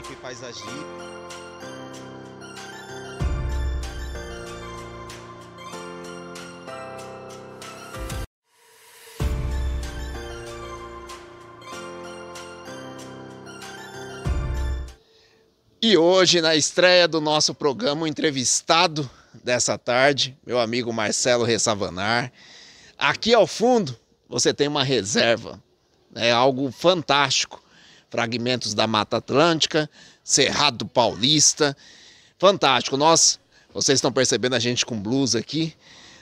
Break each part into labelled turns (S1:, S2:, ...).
S1: botânico e paisagista.
S2: E hoje, na estreia do nosso programa, o entrevistado dessa tarde, meu amigo Marcelo Ressavanar. Aqui ao fundo, você tem uma reserva, é algo fantástico. Fragmentos da Mata Atlântica, Cerrado Paulista, fantástico. Vocês estão percebendo a gente com blusa aqui,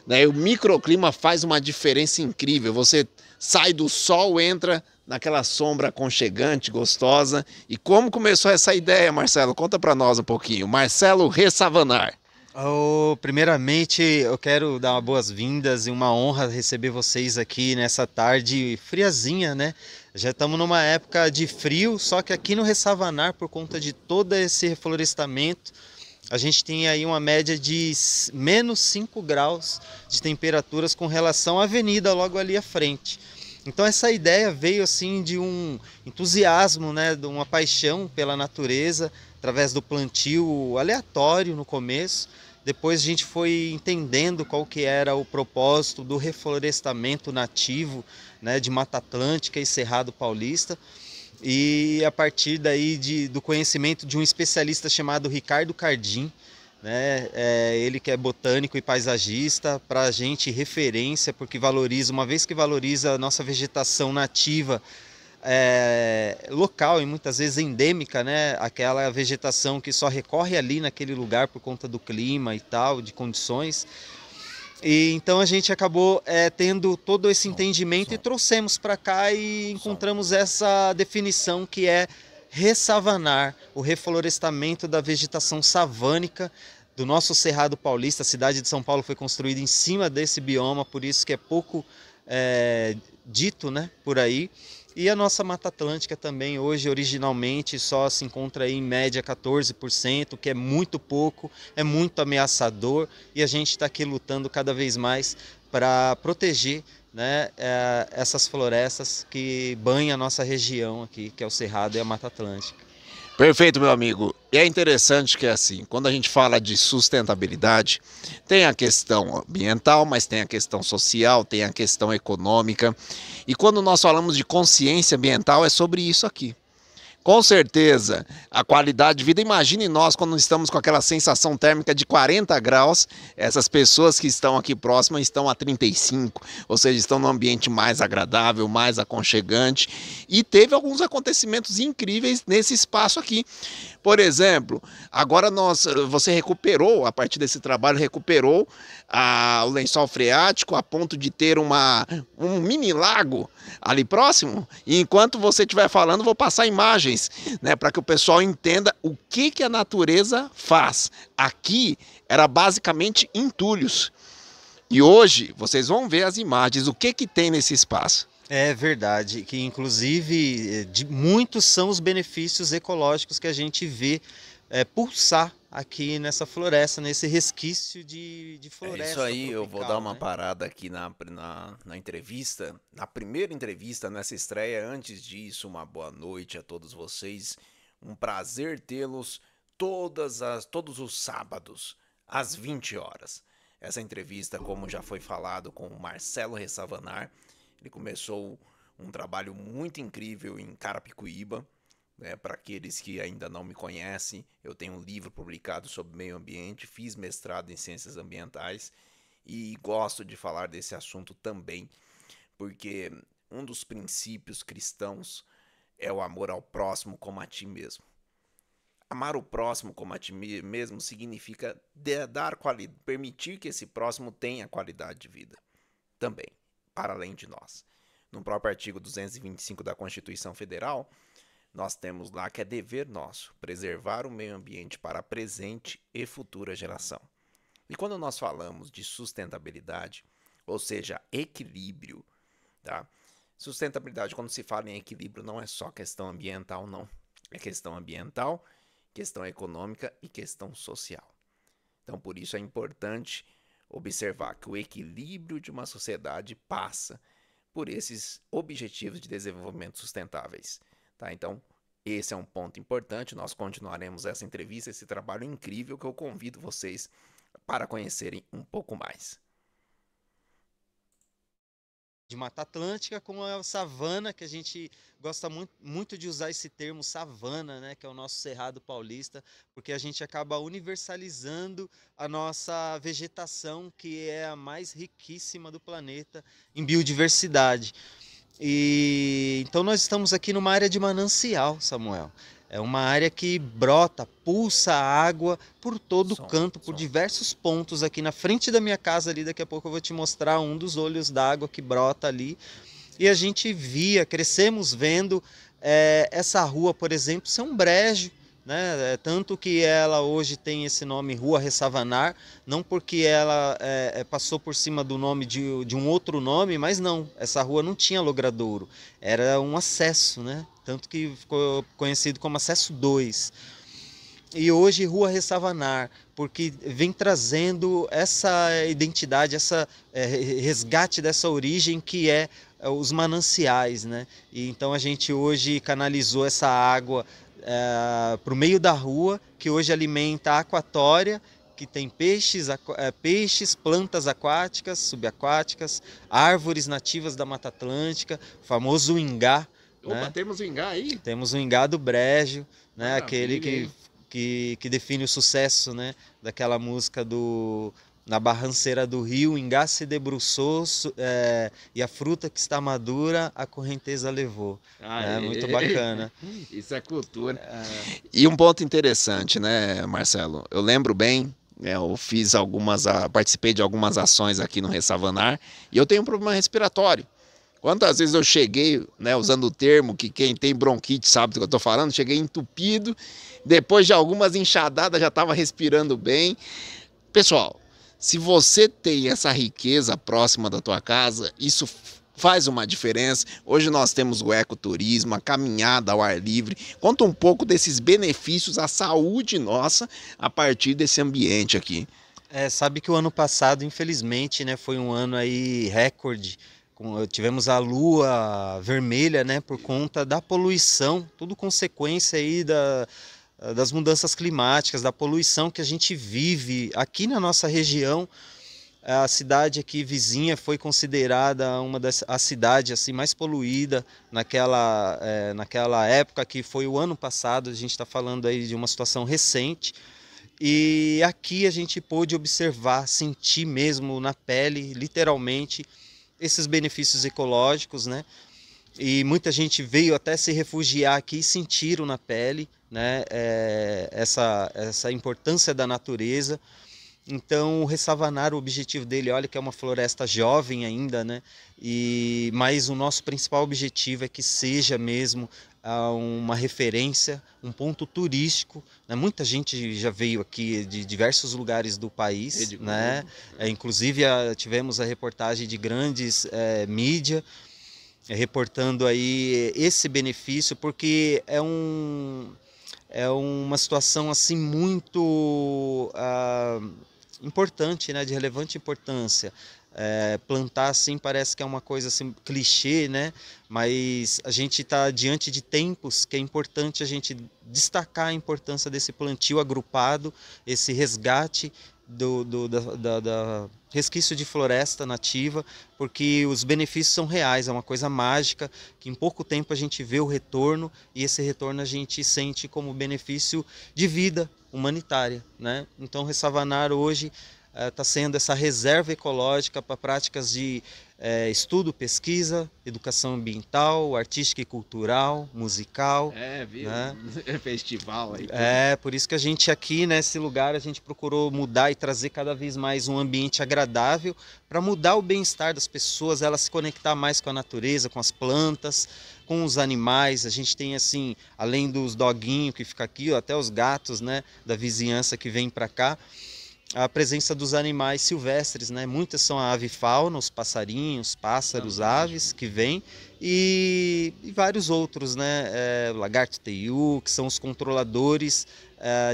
S2: né? O microclima faz uma diferença incrível. Você sai do sol, entra naquela sombra aconchegante, gostosa. E como começou essa ideia, Marcelo? Conta para nós um pouquinho. Marcelo Ressavanar.
S1: Primeiramente, eu quero dar boas-vindas e uma honra receber vocês aqui nessa tarde friazinha, né? Já estamos numa época de frio, só que aqui no Ressavanar, por conta de todo esse reflorestamento, a gente tem aí uma média de menos 5 graus de temperaturas com relação à avenida logo ali à frente. Então essa ideia veio assim de um entusiasmo, né, de uma paixão pela natureza, através do plantio aleatório no começo. Depois a gente foi entendendo qual que era o propósito do reflorestamento nativo, né, de Mata Atlântica e Cerrado Paulista. E a partir daí do conhecimento de um especialista chamado Ricardo Cardim, né? Ele que é botânico e paisagista, para a gente referência, porque valoriza, uma vez que valoriza a nossa vegetação nativa, local e muitas vezes endêmica, né? Aquela vegetação que só recorre ali naquele lugar por conta do clima e tal, de condições. E então a gente acabou tendo todo esse entendimento e trouxemos para cá e encontramos essa definição que é ressavanar, o reflorestamento da vegetação savânica do nosso Cerrado Paulista. A cidade de São Paulo foi construída em cima desse bioma, por isso que é pouco dito, né, por aí. E a nossa Mata Atlântica também, hoje, originalmente, só se encontra aí em média 14%, que é muito pouco, é muito ameaçador, e a gente está aqui lutando cada vez mais para proteger, né, essas florestas que banham a nossa região aqui, que é o Cerrado e a Mata Atlântica.
S2: Perfeito, meu amigo. E é interessante que assim, quando a gente fala de sustentabilidade, tem a questão ambiental, mas tem a questão social, tem a questão econômica. E quando nós falamos de consciência ambiental, é sobre isso aqui. Com certeza, a qualidade de vida, imagine nós quando estamos com aquela sensação térmica de 40 graus, essas pessoas que estão aqui próximas estão a 35, ou seja, estão num ambiente mais agradável, mais aconchegante, e teve alguns acontecimentos incríveis nesse espaço aqui. Por exemplo, agora você recuperou, a partir desse trabalho, recuperou o lençol freático a ponto de ter um mini lago ali próximo. E enquanto você estiver falando, vou passar imagens, né, para que o pessoal entenda o que a natureza faz. Aqui era basicamente entulhos. E hoje vocês vão ver as imagens, o que tem nesse espaço.
S1: É verdade, que inclusive muitos são os benefícios ecológicos que a gente vê pulsar aqui nessa floresta, nesse resquício de floresta
S2: Isso aí,
S1: tropical,
S2: eu vou dar uma
S1: né?
S2: parada aqui na entrevista, na primeira entrevista nessa estreia. Antes disso, uma boa noite a todos vocês. Um prazer tê-los todos os sábados, às 20 horas. Essa entrevista, como já foi falado, com o Marcelo Ressavanar. Ele começou um trabalho muito incrível em Carapicuíba. Para aqueles que ainda não me conhecem, eu tenho um livro publicado sobre meio ambiente, fiz mestrado em ciências ambientais e gosto de falar desse assunto também, porque um dos princípios cristãos é o amor ao próximo como a ti mesmo. Amar o próximo como a ti mesmo significa permitir que esse próximo tenha qualidade de vida também, para além de nós. No próprio artigo 225 da Constituição Federal, nós temos lá que é dever nosso preservar o meio ambiente para a presente e futura geração. E quando nós falamos de sustentabilidade, ou seja, equilíbrio, tá? Sustentabilidade, quando se fala em equilíbrio, não é só questão ambiental, não. É questão ambiental, questão econômica e questão social. Então, por isso é importante observar que o equilíbrio de uma sociedade passa por esses objetivos de desenvolvimento sustentáveis. Tá? Então, Esse é um ponto importante. Nós continuaremos essa entrevista, esse trabalho incrível que eu convido vocês para conhecerem um pouco mais.
S1: De Mata Atlântica com a savana, que a gente gosta muito de usar esse termo savana, né, que é o nosso Cerrado Paulista, porque a gente acaba universalizando a nossa vegetação, que é a mais riquíssima do planeta em biodiversidade. E então nós estamos aqui numa área de manancial, Samuel. É uma área que brota, pulsa água por todo
S2: Som,
S1: canto, por
S2: som.
S1: diversos pontos aqui na frente da minha casa ali. Daqui a pouco eu vou te mostrar um dos olhos d'água que brota ali. E a gente via, crescemos vendo essa rua, por exemplo, ser um brejo, né? Tanto que ela hoje tem esse nome Rua Ressavanar, não porque ela passou por cima do nome de um outro nome, mas não, essa rua não tinha logradouro, era um acesso, né? Tanto que ficou conhecido como Acesso 2. E hoje Rua Ressavanar, porque vem trazendo essa identidade, essa resgate dessa origem que é os mananciais, né? E então a gente hoje canalizou essa água para o meio da rua, que hoje alimenta a aquatória, que tem peixes, plantas aquáticas, subaquáticas, árvores nativas da Mata Atlântica, o famoso ingá,
S2: Opa,
S1: né?
S2: temos o Ingá aí?
S1: Temos o ingá do brejo, né? Aquele
S2: Maravilha, hein?
S1: que define o sucesso, né? Daquela música do Na Barranceira do Rio, Ingá se debruçou e a fruta que está madura a correnteza levou. Né? Muito bacana.
S2: Isso é cultura. E um ponto interessante, né, Marcelo? Eu lembro bem, eu fiz participei de algumas ações aqui no Ressavanar e eu tenho um problema respiratório. Quantas vezes eu cheguei, né, usando o termo que quem tem bronquite sabe do que eu estou falando, cheguei entupido, depois de algumas enxadadas já estava respirando bem. Pessoal, se você tem essa riqueza próxima da tua casa, isso faz uma diferença. Hoje nós temos o ecoturismo, a caminhada ao ar livre. Conta um pouco desses benefícios à saúde nossa a partir desse ambiente aqui.
S1: Sabe que o ano passado, infelizmente, né, foi um ano aí recorde. Tivemos a lua vermelha, né, por conta da poluição, tudo consequência aí das mudanças climáticas, da poluição que a gente vive aqui na nossa região. A cidade aqui vizinha foi considerada a cidade assim mais poluída naquela época, que foi o ano passado. A gente está falando aí de uma situação recente. E aqui a gente pôde observar, sentir mesmo na pele, literalmente, esses benefícios ecológicos, né? E muita gente veio até se refugiar aqui e sentiram na pele, né? Essa importância da natureza. Então, o Ressavanar, o objetivo dele, olha que é uma floresta jovem ainda, né? Mas o nosso principal objetivo é que seja mesmo uma referência, um ponto turístico, né? Muita gente já veio aqui de diversos lugares do país, né? Inclusive tivemos a reportagem de grandes mídias reportando aí esse benefício, porque é uma situação assim muito importante, né, de relevante importância. Plantar assim parece que é uma coisa assim, clichê, né? Mas a gente está diante de tempos que é importante a gente destacar a importância desse plantio agrupado, esse resgate da resquício de floresta nativa, porque os benefícios são reais, é uma coisa mágica, que em pouco tempo a gente vê o retorno, e esse retorno a gente sente como benefício de vida humanitária, né? Então, Ressavanar hoje está sendo essa reserva ecológica para práticas de estudo, pesquisa, educação ambiental, artística e cultural, musical.
S2: Viu?
S1: Né?
S2: Festival aí.
S1: Por isso que a gente aqui nesse lugar, a gente procurou mudar e trazer cada vez mais um ambiente agradável para mudar o bem-estar das pessoas, elas se conectar mais com a natureza, com as plantas, com os animais. A gente tem assim, além dos doguinhos que ficam aqui, até os gatos, né, da vizinhança que vem para cá, a presença dos animais silvestres, né? Muitas são a avifauna, os passarinhos, pássaros, aves que vêm, e vários outros, né? O lagarto teiu, que são os controladores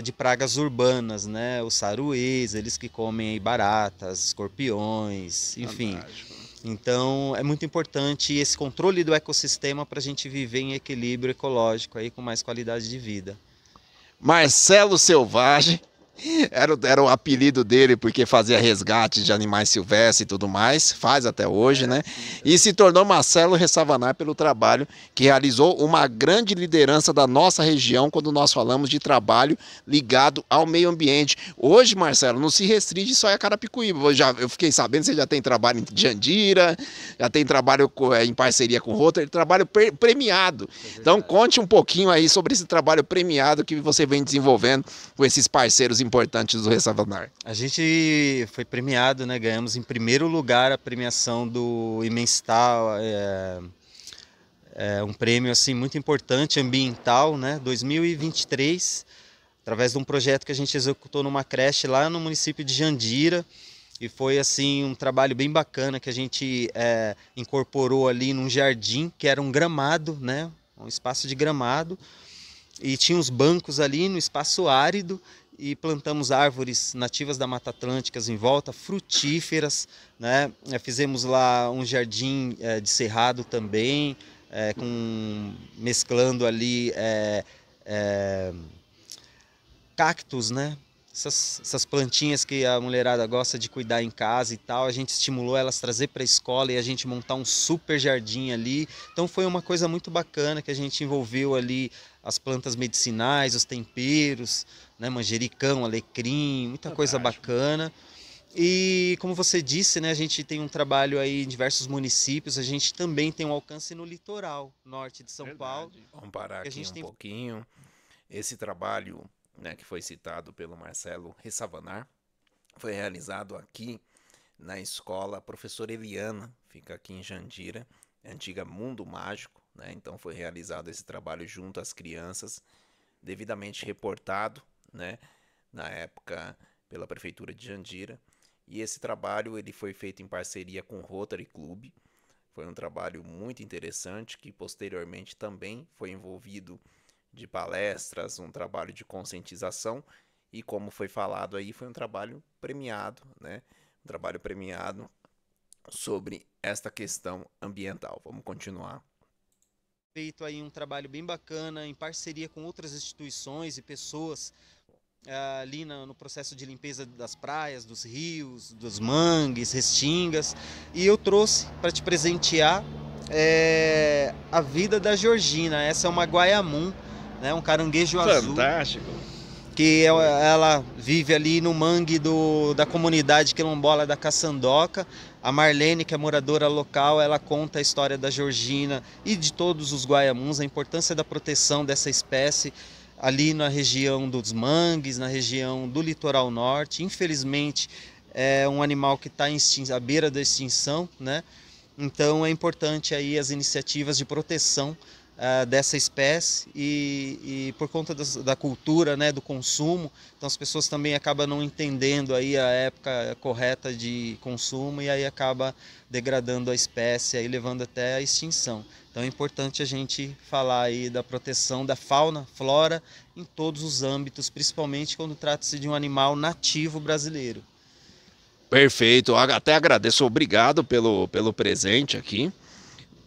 S1: de pragas urbanas, né? Os saruês, eles que comem aí baratas, escorpiões, enfim.
S2: Fantástico.
S1: Então é muito importante esse controle do ecossistema para a gente viver em equilíbrio ecológico aí com mais qualidade de vida.
S2: Marcelo Selvagem. Era o apelido dele porque fazia resgate de animais silvestres e tudo mais, faz até hoje, né? E se tornou Marcelo Ressavanar pelo trabalho que realizou, uma grande liderança da nossa região quando nós falamos de trabalho ligado ao meio ambiente. Hoje, Marcelo, não se restringe só a Carapicuíba. Eu fiquei sabendo que você já tem trabalho em Jandira, já tem trabalho em parceria com o Rotary, trabalho premiado. Então conte um pouquinho aí sobre esse trabalho premiado que você vem desenvolvendo com esses parceiros importantes do Ressavanar.
S1: A gente foi premiado, né? Ganhamos em primeiro lugar a premiação do Imenstal, um prêmio assim muito importante ambiental, né? 2023, através de um projeto que a gente executou numa creche lá no município de Jandira. E foi assim um trabalho bem bacana que a gente incorporou ali num jardim que era um gramado, né? Um espaço de gramado. E tinha uns bancos ali no espaço árido e plantamos árvores nativas da Mata Atlântica em volta, frutíferas, né? Fizemos lá um jardim de cerrado também, mesclando ali cactos, né? Essas plantinhas que a mulherada gosta de cuidar em casa e tal, a gente estimulou elas a trazer para a escola e a gente montar um super jardim ali. Então foi uma coisa muito bacana que a gente envolveu ali as plantas medicinais, os temperos, né, manjericão, alecrim, muita coisa bacana. E como você disse, né, a gente tem um trabalho aí em diversos municípios, a gente também tem um alcance no litoral norte de São Paulo.
S2: Vamos parar aqui um pouquinho. Esse trabalho, né, que foi citado pelo Marcelo Ressavanar foi realizado aqui na escola Professora Eliana, fica aqui em Jandira, antiga Mundo Mágico, né? Então foi realizado esse trabalho junto às crianças, devidamente reportado, né, na época pela prefeitura de Jandira. E esse trabalho ele foi feito em parceria com o Rotary Club. Foi um trabalho muito interessante que posteriormente também foi envolvido de palestras, um trabalho de conscientização e, como foi falado aí, foi um trabalho premiado, né? Um trabalho premiado sobre esta questão ambiental. Vamos continuar.
S1: Feito aí um trabalho bem bacana em parceria com outras instituições e pessoas ali no processo de limpeza das praias, dos rios, dos mangues, restingas. E eu trouxe para te presentear a vida da Georgina. Essa é uma guaiamum, né, um caranguejo azul.
S2: Fantástico.
S1: Que ela vive ali no mangue da comunidade quilombola da Caçandoca. A Marlene, que é moradora local, ela conta a história da Georgina e de todos os guaiamuns, a importância da proteção dessa espécie ali na região dos mangues, na região do litoral norte. Infelizmente, é um animal que está à beira da extinção, né? Então é importante aí as iniciativas de proteção dessa espécie e por conta da cultura, né, do consumo, então as pessoas também acabam não entendendo aí a época correta de consumo e aí acaba degradando a espécie aí levando até a extinção. Então é importante a gente falar aí da proteção da fauna, flora em todos os âmbitos, principalmente quando trata-se de um animal nativo brasileiro.
S2: Perfeito, eu até agradeço, obrigado pelo presente aqui.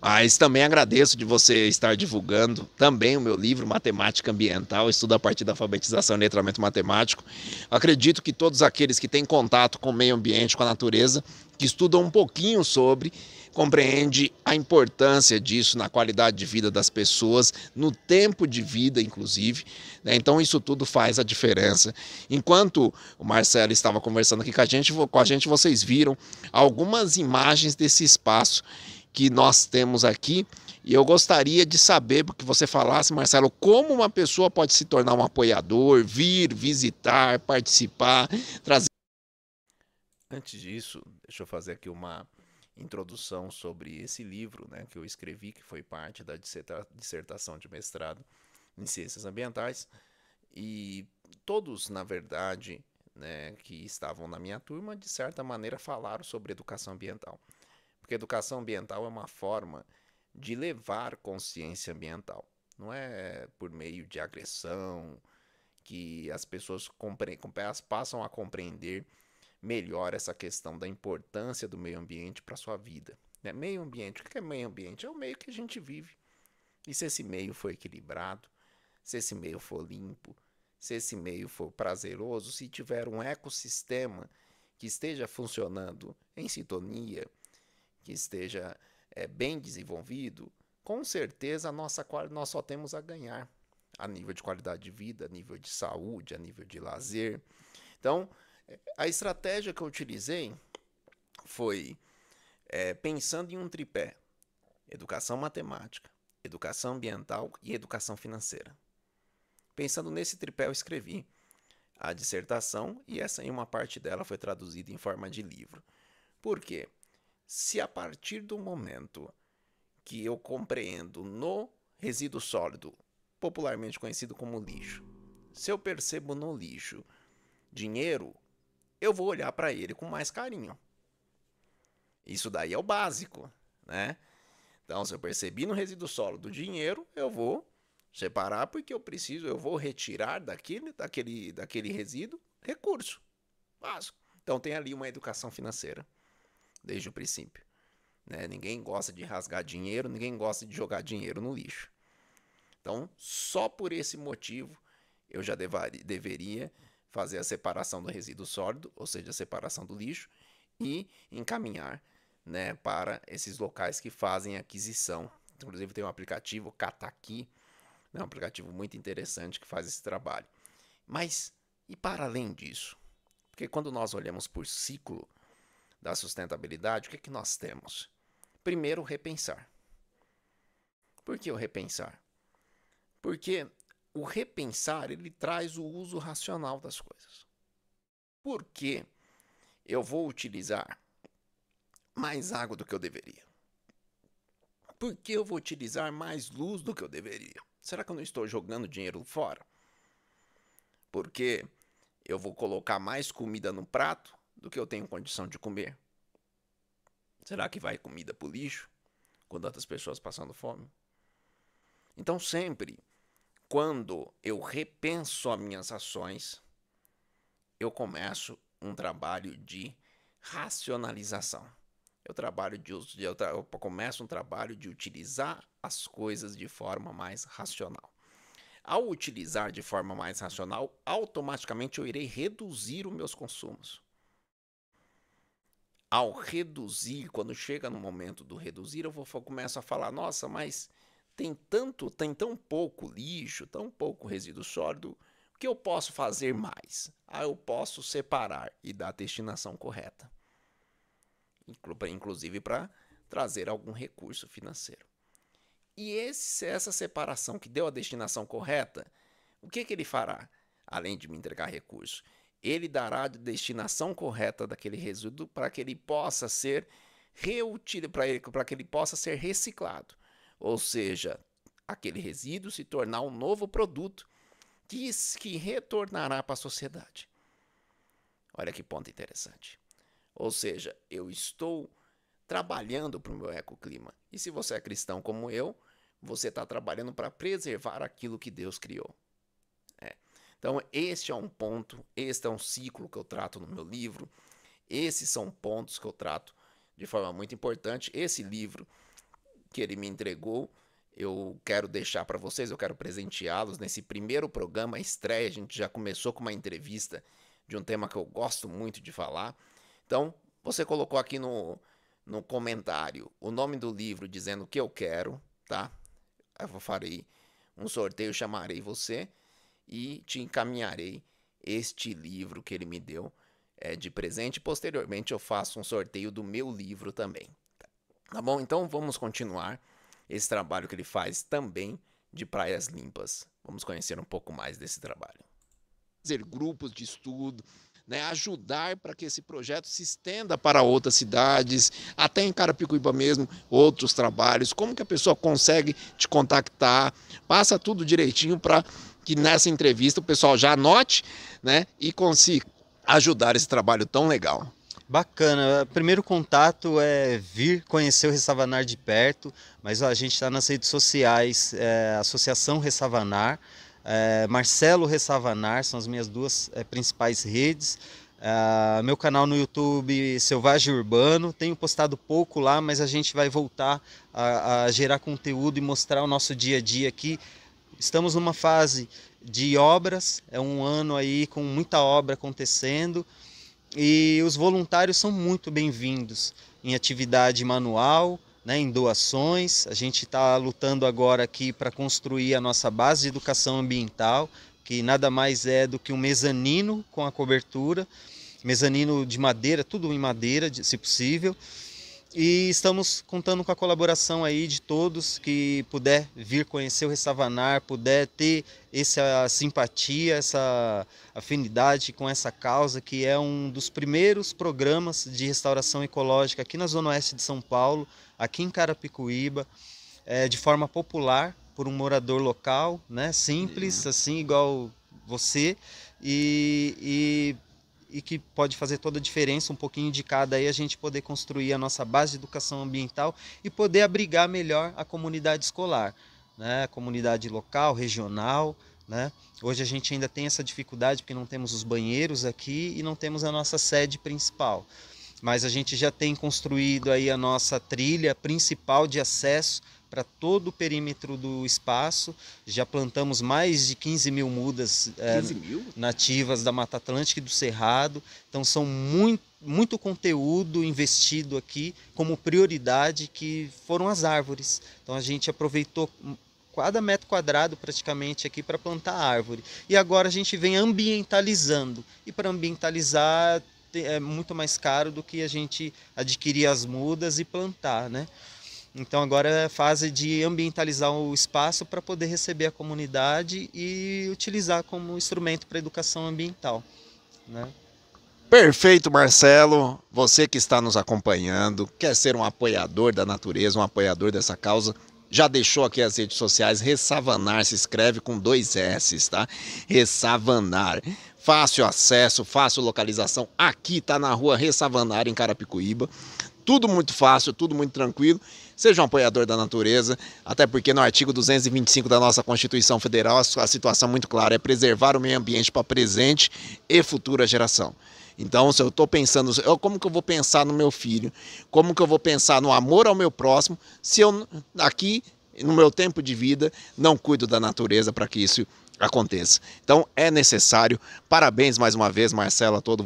S2: Mas também agradeço de você estar divulgando também o meu livro Matemática Ambiental, estudo a partir da alfabetização e letramento matemático. Acredito que todos aqueles que têm contato com o meio ambiente, com a natureza, que estudam um pouquinho sobre, compreende a importância disso na qualidade de vida das pessoas, no tempo de vida, inclusive, né? Então isso tudo faz a diferença. Enquanto o Marcelo estava conversando aqui com a gente, vocês viram algumas imagens desse espaço que nós temos aqui, e eu gostaria de saber, porque você falasse, Marcelo, como uma pessoa pode se tornar um apoiador, vir, visitar, participar, trazer... Antes disso, deixa eu fazer aqui uma introdução sobre esse livro, né, que eu escrevi, que foi parte da dissertação de mestrado em Ciências Ambientais, e todos, na verdade, né, que estavam na minha turma, de certa maneira falaram sobre educação ambiental. Porque educação ambiental é uma forma de levar consciência ambiental. Não é por meio de agressão que as pessoas passam a compreender melhor essa questão da importância do meio ambiente para a sua vida. Né? Meio ambiente. O que é meio ambiente? É o meio que a gente vive. E se esse meio for equilibrado, se esse meio for limpo, se esse meio for prazeroso, se tiver um ecossistema que esteja funcionando em sintonia, que esteja bem desenvolvido, com certeza nós só temos a ganhar a nível de qualidade de vida, a nível de saúde, a nível de lazer. Então, a estratégia que eu utilizei foi pensando em um tripé: educação matemática, educação ambiental e educação financeira. Pensando nesse tripé, eu escrevi a dissertação e essa aí, uma parte dela foi traduzida em forma de livro. Por quê? Se a partir do momento que eu compreendo no resíduo sólido, popularmente conhecido como lixo, se eu percebo no lixo dinheiro, eu vou olhar para ele com mais carinho. Isso daí é o básico, né? Então, se eu percebi no resíduo sólido dinheiro, eu vou separar porque eu vou retirar daquele resíduo recurso básico. Então, tem ali uma educação financeira, desde o princípio. Né? Ninguém gosta de rasgar dinheiro, ninguém gosta de jogar dinheiro no lixo. Então, só por esse motivo, eu já deveria fazer a separação do resíduo sólido, ou seja, a separação do lixo, e encaminhar, né, para esses locais que fazem aquisição. Inclusive tem um aplicativo, Cataqui, né, um aplicativo muito interessante que faz esse trabalho. Mas, e para além disso? Porque quando nós olhamos por ciclo da sustentabilidade, o que nós temos? Primeiro, o repensar. Por que o repensar? Porque o repensar, ele traz o uso racional das coisas. Por que eu vou utilizar mais água do que eu deveria? Por que eu vou utilizar mais luz do que eu deveria? Será que eu não estou jogando dinheiro fora? Porque eu vou colocar mais comida no prato do que eu tenho condição de comer? Será que vai comida para o lixo com tantas pessoas passando fome? Então, sempre, quando eu repenso as minhas ações, eu começo um trabalho de racionalização. Eu começo um trabalho de utilizar as coisas de forma mais racional. Ao utilizar de forma mais racional, automaticamente eu irei reduzir os meus consumos. Ao reduzir, quando chega no momento do reduzir, começo a falar, nossa, mas tem tão pouco lixo, tão pouco resíduo sólido, o que eu posso fazer mais? Eu posso separar e dar a destinação correta. Inclusive para trazer algum recurso financeiro. E essa separação que deu a destinação correta, o que ele fará? Além de me entregar recurso, ele dará a destinação correta daquele resíduo para que ele possa ser para que ele possa ser reciclado. Ou seja, aquele resíduo se tornar um novo produto que retornará para a sociedade. Olha que ponto interessante. Ou seja, eu estou trabalhando para o meu ecoclima. E se você é cristão como eu, você está trabalhando para preservar aquilo que Deus criou. Então, este é um ponto, este é um ciclo que eu trato no meu livro. Esses são pontos que eu trato de forma muito importante. Esse livro que ele me entregou, eu quero deixar para vocês, eu quero presenteá-los nesse primeiro programa, estreia. A gente já começou com uma entrevista de um tema que eu gosto muito de falar. Então, você colocou aqui no comentário o nome do livro dizendo o que eu quero, tá? Eu farei um sorteio, chamarei você e te encaminharei este livro que ele me deu de presente. Posteriormente eu faço um sorteio do meu livro também. Tá bom? Então vamos continuar esse trabalho que ele faz também de praias limpas. Vamos conhecer um pouco mais desse trabalho. Fazer grupos de estudo, né, ajudar para que esse projeto se estenda para outras cidades, até em Carapicuíba mesmo, outros trabalhos. Como que a pessoa consegue te contactar? Passa tudo direitinho para que nessa entrevista o pessoal já anote, né, e consiga ajudar esse trabalho tão legal.
S1: Bacana. Primeiro contato é vir conhecer o Ressavanar de perto, mas a gente está nas redes sociais, Associação Ressavanar, Marcelo Ressavanar, são as minhas duas principais redes. Meu canal no YouTube, Selvagem Urbano, tenho postado pouco lá, mas a gente vai voltar a gerar conteúdo e mostrar o nosso dia a dia aqui. Estamos numa fase de obras, é um ano aí com muita obra acontecendo e os voluntários são muito bem-vindos em atividade manual, né, em doações. A gente está lutando agora aqui para construir a nossa base de educação ambiental, que nada mais é do que um mezanino com a cobertura, mezanino de madeira, tudo em madeira, se possível. E estamos contando com a colaboração aí de todos que puder vir conhecer o Ressavanar, puder ter essa simpatia, essa afinidade com essa causa, que é um dos primeiros programas de restauração ecológica aqui na Zona Oeste de São Paulo, aqui em Carapicuíba, de forma popular, por um morador local, né, simples, assim, igual você, e que pode fazer toda a diferença, um pouquinho de cada aí, a gente poder construir a nossa base de educação ambiental e poder abrigar melhor a comunidade escolar, né? A comunidade local, regional, né? Hoje a gente ainda tem essa dificuldade porque não temos os banheiros aqui e não temos a nossa sede principal. Mas a gente já tem construído aí a nossa trilha principal de acesso para todo o perímetro do espaço. Já plantamos mais de 15 mil mudas
S2: 15 mil?
S1: nativas da Mata Atlântica e do Cerrado. Então são muito conteúdo investido aqui como prioridade, que foram as árvores. Então a gente aproveitou cada metro quadrado praticamente aqui para plantar árvore. E agora a gente vem ambientalizando. E para ambientalizar é muito mais caro do que a gente adquirir as mudas e plantar, né? Então agora é a fase de ambientalizar o espaço para poder receber a comunidade e utilizar como instrumento para educação ambiental, né?
S2: Perfeito, Marcelo. Você que está nos acompanhando, quer ser um apoiador da natureza, um apoiador dessa causa, já deixou aqui as redes sociais. Ressavanar se escreve com 2 S, tá? Ressavanar. Fácil acesso, fácil localização. Aqui tá na rua Ressavanar, em Carapicuíba. Tudo muito fácil, tudo muito tranquilo. Seja um apoiador da natureza, até porque no artigo 225 da nossa Constituição Federal a situação é muito clara, é preservar o meio ambiente para presente e futura geração. Então, se eu estou pensando, como que eu vou pensar no meu filho? Como que eu vou pensar no amor ao meu próximo, se eu aqui, no meu tempo de vida, não cuido da natureza para que isso aconteça? Então é necessário. Parabéns mais uma vez, Marcelo, a todos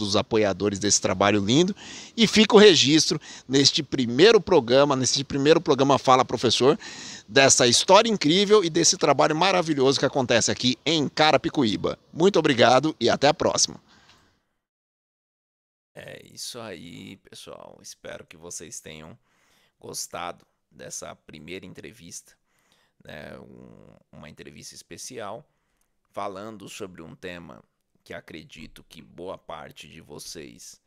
S2: os apoiadores desse trabalho lindo. E fica o registro neste primeiro programa Fala Professor, dessa história incrível e desse trabalho maravilhoso que acontece aqui em Carapicuíba. Muito obrigado e até a próxima. É isso aí, pessoal. Espero que vocês tenham gostado dessa primeira entrevista, né? Uma entrevista especial falando sobre um tema que acredito que boa parte de vocês,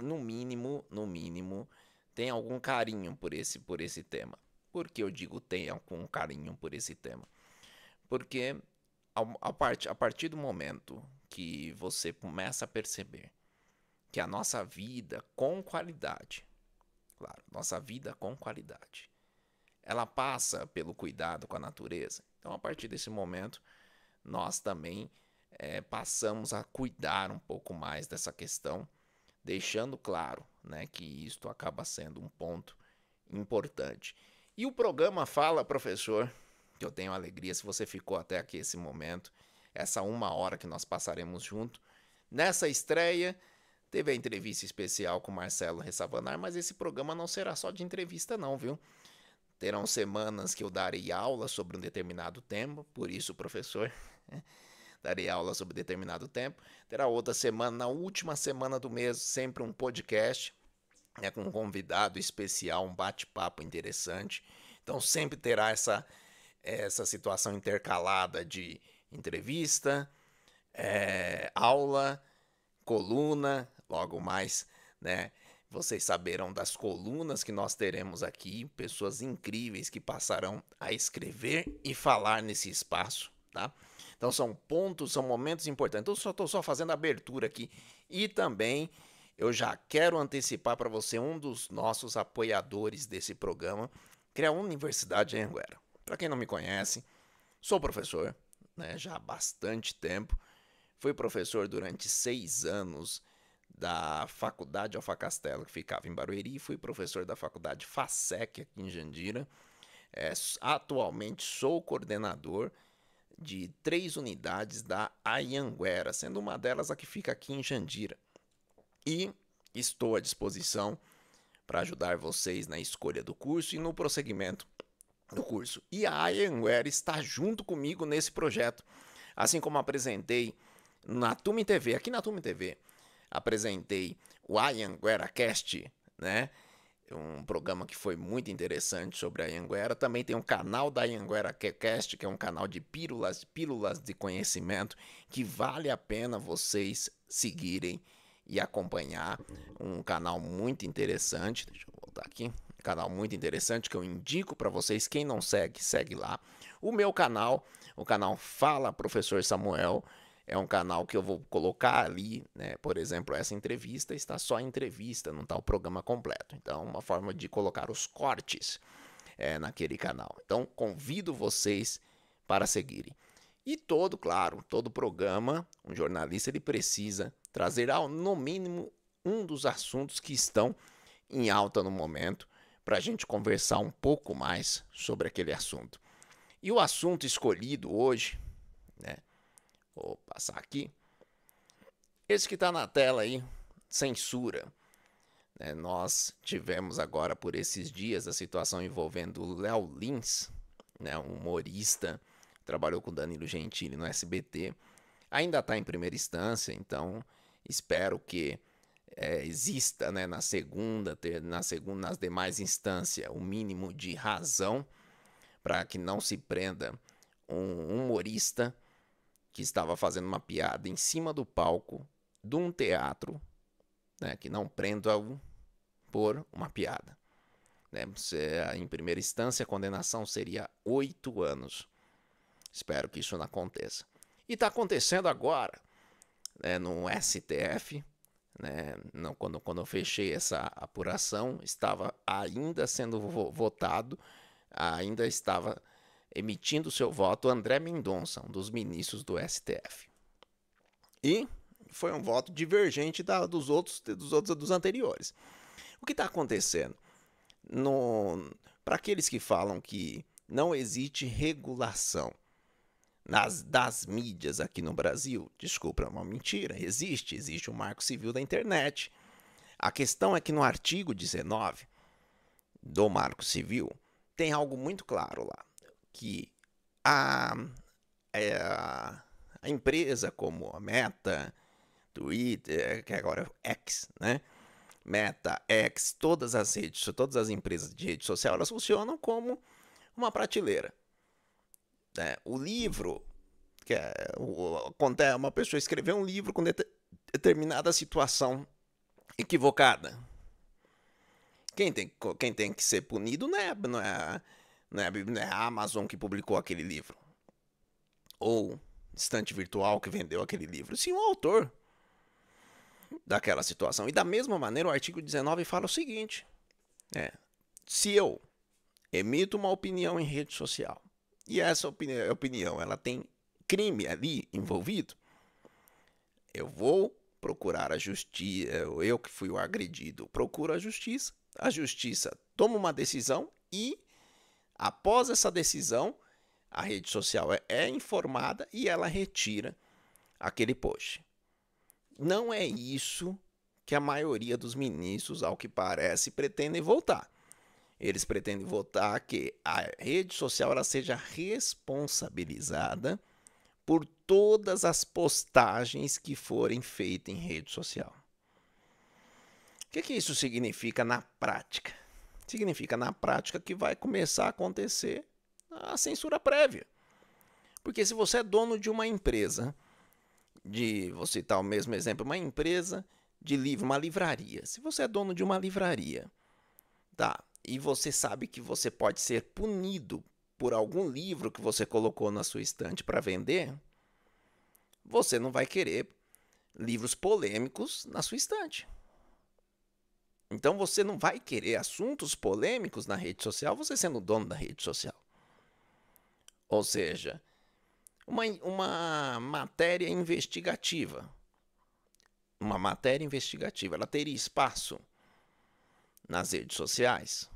S2: no mínimo, tem algum carinho por esse tema. Por que eu digo tem algum carinho por esse tema? Porque a partir do momento que você começa a perceber que a nossa vida com qualidade, claro, nossa vida com qualidade, ela passa pelo cuidado com a natureza. Então, a partir desse momento, nós também passamos a cuidar um pouco mais dessa questão, deixando claro, né, que isto acaba sendo um ponto importante. E o programa Fala Professor, que eu tenho alegria se você ficou até aqui esse momento, essa 1 hora que nós passaremos junto. Nessa estreia, teve a entrevista especial com Marcelo Ressavanar, mas esse programa não será só de entrevista não, viu? Terão semanas que eu darei aula sobre um determinado tema, por isso, professor, darei aula sobre determinado tempo. Terá outra semana, na última semana do mês, sempre um podcast, com um convidado especial, um bate-papo interessante. Então sempre terá essa situação intercalada de entrevista, aula, coluna, logo mais, né? Vocês saberão das colunas que nós teremos aqui, pessoas incríveis que passarão a escrever e falar nesse espaço, tá? Então são momentos importantes. Então estou só fazendo a abertura aqui. E também eu já quero antecipar para você um dos nossos apoiadores desse programa, que é a Universidade Anhanguera. Para quem não me conhece, sou professor, né, já há bastante tempo. fui professor durante 6 anos da Faculdade Alfa Castelo, que ficava em Barueri, fui professor da Faculdade FASEC aqui em Jandira. Atualmente sou coordenador de 3 unidades da Anhanguera, sendo uma delas a que fica aqui em Jandira. E estou à disposição para ajudar vocês na escolha do curso e no prosseguimento do curso. E a Anhanguera está junto comigo nesse projeto. Assim como apresentei na Tume TV, aqui na Tume TV, apresentei o Anhanguera Cast, né? Um programa que foi muito interessante sobre a Anhanguera. Também tem um canal da Anhanguera Cast, que é um canal de pílulas de conhecimento, que vale a pena vocês seguirem e acompanhar. Um canal muito interessante. Deixa eu voltar aqui. Um canal muito interessante que eu indico para vocês. Quem não segue, segue lá. O meu canal, o canal Fala Professor Samuel, é um canal que eu vou colocar ali, né? Por exemplo, essa entrevista está só em entrevista, não está o programa completo. Então, uma forma de colocar os cortes naquele canal. Então, convido vocês para seguirem. E claro, todo programa, um jornalista ele precisa trazer no mínimo um dos assuntos que estão em alta no momento, para a gente conversar um pouco mais sobre aquele assunto. E o assunto escolhido hoje, né? Vou passar aqui. Esse que está na tela aí, censura. Nós tivemos agora por esses dias a situação envolvendo o Léo Lins, né, um humorista, trabalhou com Danilo Gentili no SBT. Ainda está em primeira instância, então espero que exista, né, nas demais instâncias o mínimo de razão para que não se prenda um humorista que estava fazendo uma piada em cima do palco de um teatro, né, que não prenda-o por uma piada. Né? Em primeira instância, a condenação seria 8 anos. Espero que isso não aconteça. E está acontecendo agora, né, no STF. Né, quando eu fechei essa apuração, estava ainda sendo votado, ainda estava emitindo seu voto André Mendonça, um dos ministros do STF. E foi um voto divergente dos anteriores. O que está acontecendo? Para aqueles que falam que não existe regulação das mídias aqui no Brasil, desculpa, é uma mentira. Existe um Marco Civil da Internet. A questão é que no artigo 19 do Marco Civil tem algo muito claro lá, que a empresa como a Meta, Twitter, que agora é X, né? Meta, X, todas as empresas de rede social, elas funcionam como uma prateleira. O livro, uma pessoa escreveu um livro com determinada situação equivocada. Quem tem que ser punido não é a Amazon que publicou aquele livro, ou estante virtual que vendeu aquele livro, sim o autor daquela situação. E da mesma maneira o artigo 19 fala o seguinte, se eu emito uma opinião em rede social e essa opinião ela tem crime ali envolvido, eu vou procurar a justiça, eu que fui o agredido, procuro a justiça toma uma decisão e após essa decisão, a rede social é informada e ela retira aquele post. Não é isso que a maioria dos ministros, ao que parece, pretendem votar. Eles pretendem votar que a rede social ela seja responsabilizada por todas as postagens que forem feitas em rede social. O que isso significa na prática? Significa na prática que vai começar a acontecer a censura prévia. Porque se você é dono de uma empresa, vou citar o mesmo exemplo, uma empresa de livro, uma livraria. Se você é dono de uma livraria, e você sabe que você pode ser punido por algum livro que você colocou na sua estante para vender, você não vai querer livros polêmicos na sua estante. Então você não vai querer assuntos polêmicos na rede social, você sendo dono da rede social. Ou seja, uma matéria investigativa. Uma matéria investigativa, ela teria espaço nas redes sociais?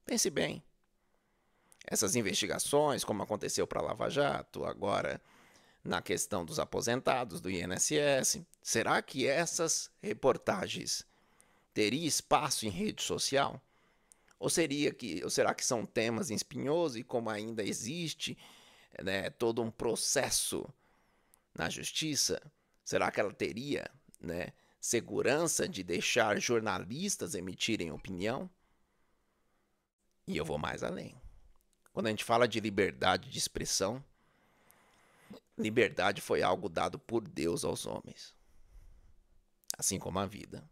S2: Pense bem. Essas investigações, como aconteceu para a Lava Jato, agora na questão dos aposentados do INSS, será que essas reportagens teriam espaço em rede social? Ou será que são temas espinhosos e como ainda existe, né, todo um processo na justiça, será que ela teria, né, segurança de deixar jornalistas emitirem opinião? E eu vou mais além. Quando a gente fala de liberdade de expressão, liberdade foi algo dado por Deus aos homens, assim como a vida.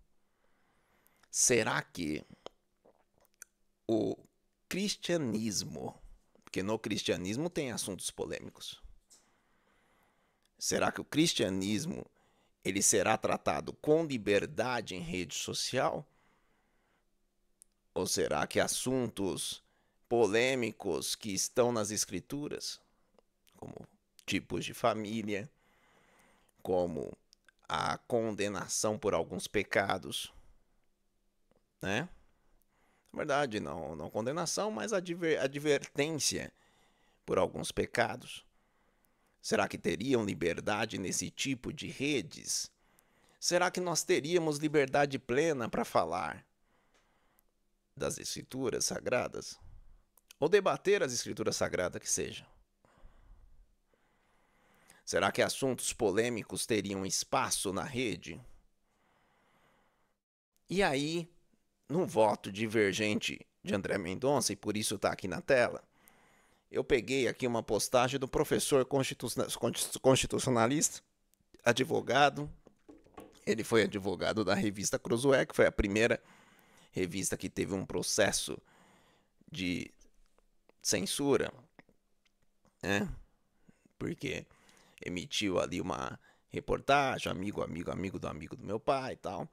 S2: Será que o cristianismo, porque no cristianismo tem assuntos polêmicos, será que o cristianismo ele será tratado com liberdade em rede social? Ou será que assuntos polêmicos que estão nas escrituras, como tipos de família, como a condenação por alguns pecados, né? Na verdade, não condenação, mas advertência por alguns pecados. Será que teriam liberdade nesse tipo de redes? Será que nós teríamos liberdade plena para falar das escrituras sagradas? Ou debater as escrituras sagradas que seja? Será que assuntos polêmicos teriam espaço na rede? E aí, num voto divergente de André Mendonça, e por isso está aqui na tela, eu peguei aqui uma postagem do professor constitucionalista, advogado. Ele foi advogado da revista Cruzoé, que foi a primeira revista que teve um processo de censura, né? Porque emitiu ali uma reportagem, amigo do meu pai e tal.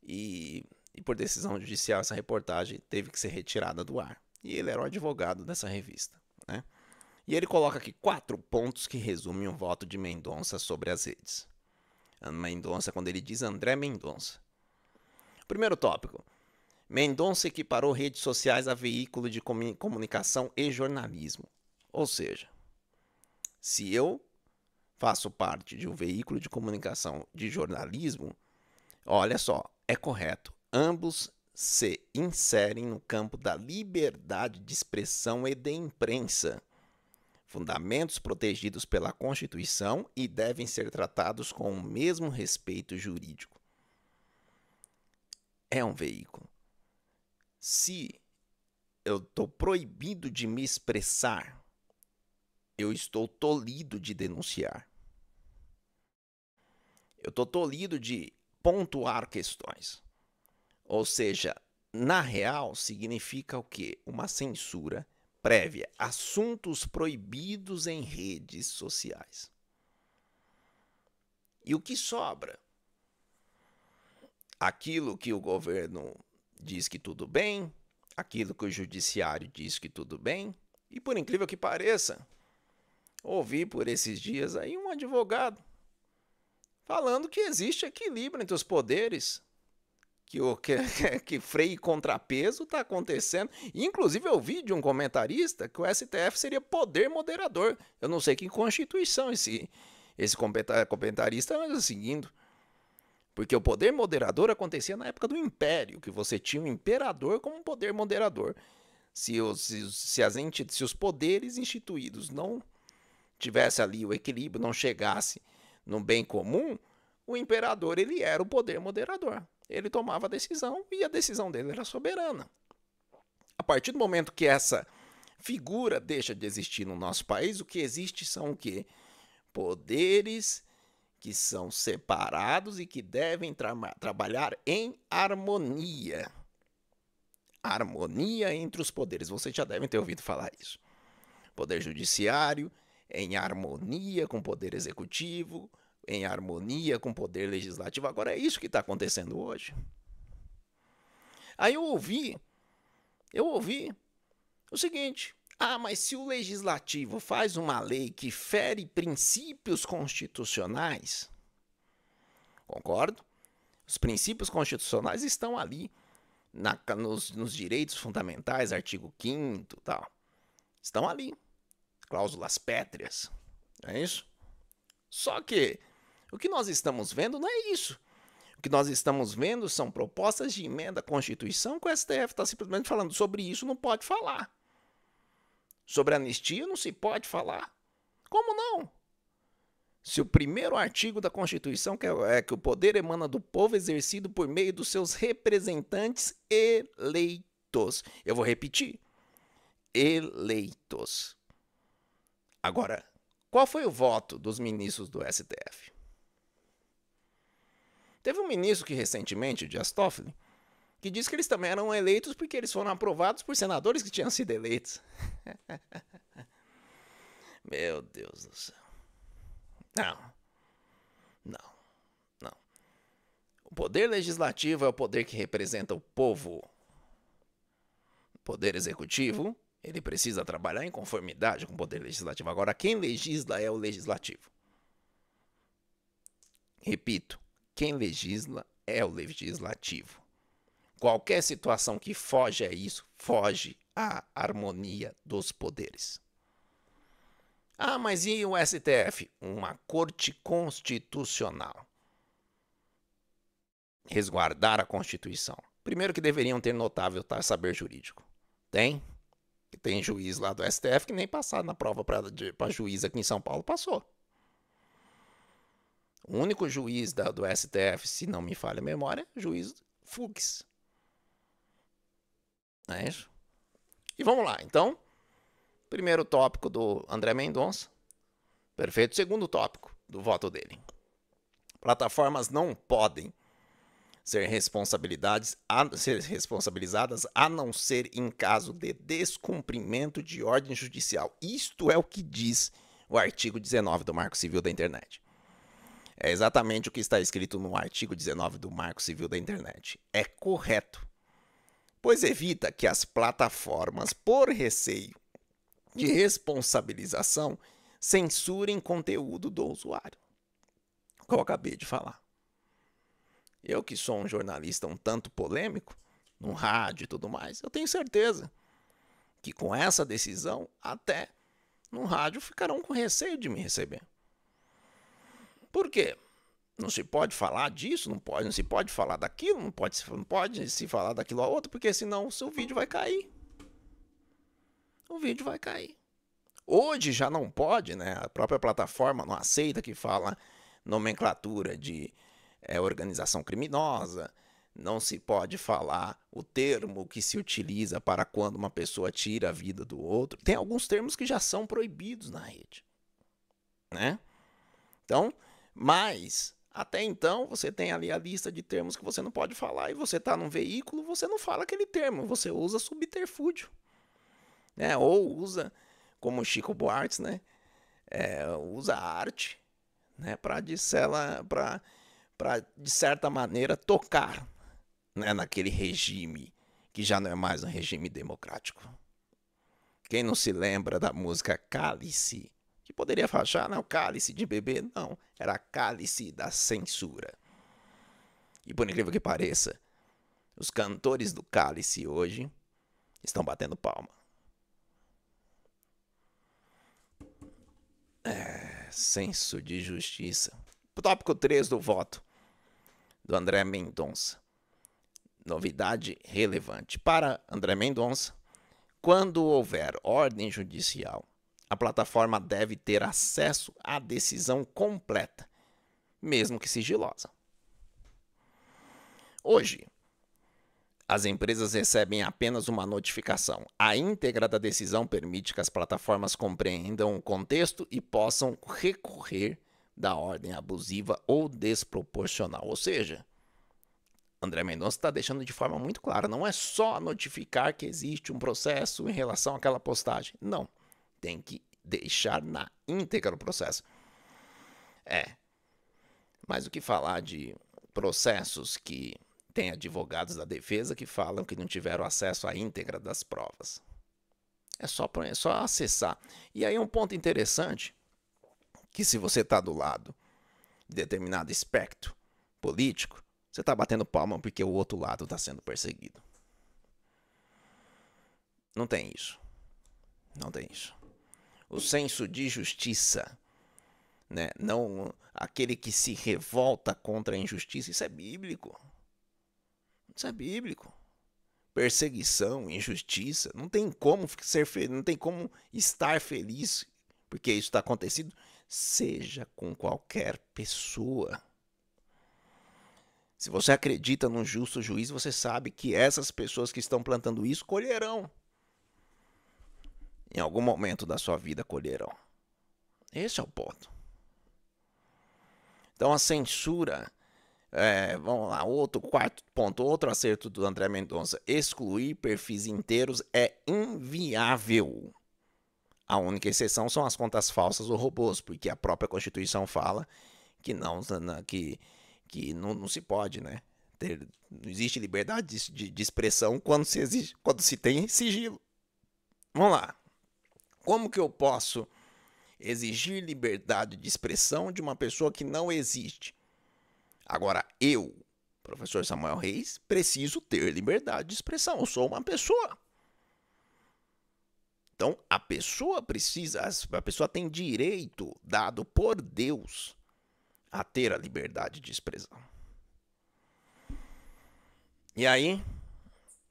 S2: E por decisão judicial, essa reportagem teve que ser retirada do ar. E ele era o advogado dessa revista, né? E ele coloca aqui 4 pontos que resumem o voto de Mendonça sobre as redes. Mendonça, quando ele diz André Mendonça. Primeiro tópico. Mendonça equiparou redes sociais a veículo de comunicação e jornalismo. Ou seja, se eu faço parte de um veículo de comunicação de jornalismo, olha só, é correto. Ambos se inserem no campo da liberdade de expressão e de imprensa, fundamentos protegidos pela Constituição e devem ser tratados com o mesmo respeito jurídico. É um veículo. Se eu estou proibido de me expressar, eu estou tolhido de denunciar. Eu estou tolhido de pontuar questões. Ou seja, na real, significa o quê? Uma censura prévia. Assuntos proibidos em redes sociais. E o que sobra? Aquilo que o governo diz que tudo bem, aquilo que o judiciário diz que tudo bem, e por incrível que pareça, ouvi por esses dias aí um advogado falando que existe equilíbrio entre os poderes, que freio e contrapeso está acontecendo. Inclusive eu vi de um comentarista que o STF seria poder moderador. Eu não sei que Constituição esse comentarista anda seguindo. Porque o poder moderador acontecia na época do Império, que você tinha o imperador como poder moderador. Se os poderes instituídos não tivesse ali o equilíbrio, não chegasse no bem comum, o imperador ele era o poder moderador. Ele tomava a decisão e a decisão dele era soberana. A partir do momento que essa figura deixa de existir no nosso país, o que existe são o quê? Poderes que são separados e que devem trabalhar em harmonia. Harmonia entre os poderes. Vocês já devem ter ouvido falar isso. Poder judiciário em harmonia com o poder executivo, em harmonia com o poder legislativo. Agora é isso que está acontecendo hoje. Aí eu ouvi o seguinte: Ah, mas se o legislativo faz uma lei que fere princípios constitucionais, concordo? Os princípios constitucionais estão ali nos direitos fundamentais, artigo 5º e tal. Estão ali. Cláusulas pétreas. Não é isso? Só que o que nós estamos vendo não é isso. O que nós estamos vendo são propostas de emenda à Constituição que o STF está simplesmente falando sobre isso, não pode falar. Sobre anistia não se pode falar. Como não? Se o primeiro artigo da Constituição é que o poder emana do povo exercido por meio dos seus representantes eleitos. Eu vou repetir. Eleitos. Agora, qual foi o voto dos ministros do STF? Teve um ministro que recentemente, o Dias Toffoli, que disse que eles também eram eleitos porque eles foram aprovados por senadores que tinham sido eleitos. Meu Deus do céu. Não. O poder legislativo é o poder que representa o povo. O poder executivo, ele precisa trabalhar em conformidade com o poder legislativo. Agora, quem legisla é o legislativo. Repito, quem legisla é o legislativo. Qualquer situação que foge a isso, foge à harmonia dos poderes. Ah, mas e o STF? Uma corte constitucional. Resguardar a Constituição. Primeiro que deveriam ter notável saber jurídico. Tem juiz lá do STF que nem passado na prova para juiz aqui em São Paulo passou. O único juiz do STF, se não me falha a memória, é o juiz Fux. Não é isso? E vamos lá, então. Primeiro tópico do André Mendonça. Perfeito. Segundo tópico do voto dele. Plataformas não podem ser responsabilizadas a não ser em caso de descumprimento de ordem judicial. Isto é o que diz o artigo 19 do Marco Civil da Internet. É exatamente o que está escrito no artigo 19 do Marco Civil da Internet. É correto, pois evita que as plataformas, por receio de responsabilização, censurem conteúdo do usuário. O que eu acabei de falar. Eu que sou um jornalista um tanto polêmico, no rádio e tudo mais, eu tenho certeza que com essa decisão, até no rádio ficarão com receio de me receber. Por quê? Não se pode falar disso, não se pode falar daquilo, não pode se falar daquilo a outro, porque senão o seu vídeo vai cair. O vídeo vai cair. Hoje já não pode, né? A própria plataforma não aceita que fala nomenclatura de organização criminosa, não se pode falar o termo que se utiliza para quando uma pessoa tira a vida do outro. Tem alguns termos que já são proibidos na rede, né? Então, mas até então você tem ali a lista de termos que você não pode falar e você está num veículo, você não fala aquele termo, você usa subterfúgio, né? Ou usa, como Chico Buarque, né? Usa arte, né? Para de certa maneira tocar, né? Naquele regime que já não é mais um regime democrático. Quem não se lembra da música Cálice? Que poderia achar, não, cálice de bebê, não, era cálice da censura. E por incrível que pareça, os cantores do cálice hoje estão batendo palma. Senso de justiça. Tópico 3 do voto do André Mendonça. Novidade relevante. Para André Mendonça, quando houver ordem judicial, a plataforma deve ter acesso à decisão completa, mesmo que sigilosa. Hoje, as empresas recebem apenas uma notificação. A íntegra da decisão permite que as plataformas compreendam o contexto e possam recorrer da ordem abusiva ou desproporcional. Ou seja, André Mendonça está deixando de forma muito clara, não é só notificar que existe um processo em relação àquela postagem. Não. Tem que deixar na íntegra o processo. Mas o que falar de processos que tem advogados da defesa que falam que não tiveram acesso à íntegra das provas? É só acessar. E aí um ponto interessante, que se você está do lado de determinado espectro político, você está batendo palma porque o outro lado está sendo perseguido. Não tem isso. Não tem isso. O senso de justiça, né? Não aquele que se revolta contra a injustiça, isso é bíblico. Isso é bíblico. Perseguição, injustiça, não tem como ser feliz, não tem como estar feliz porque isso está acontecendo, seja com qualquer pessoa. Se você acredita num justo juiz, você sabe que essas pessoas que estão plantando isso colherão. Em algum momento da sua vida colherão. Esse é o ponto. Então a censura, vamos lá, outro quarto ponto, outro acerto do André Mendonça, excluir perfis inteiros é inviável. A única exceção são as contas falsas ou robôs, porque a própria Constituição fala que não se pode, né? Não existe liberdade de expressão quando se tem sigilo. Vamos lá. Como que eu posso exigir liberdade de expressão de uma pessoa que não existe? Agora, eu, professor Samuel Reis, preciso ter liberdade de expressão. Eu sou uma pessoa. Então, a pessoa tem direito dado por Deus a ter a liberdade de expressão. E aí,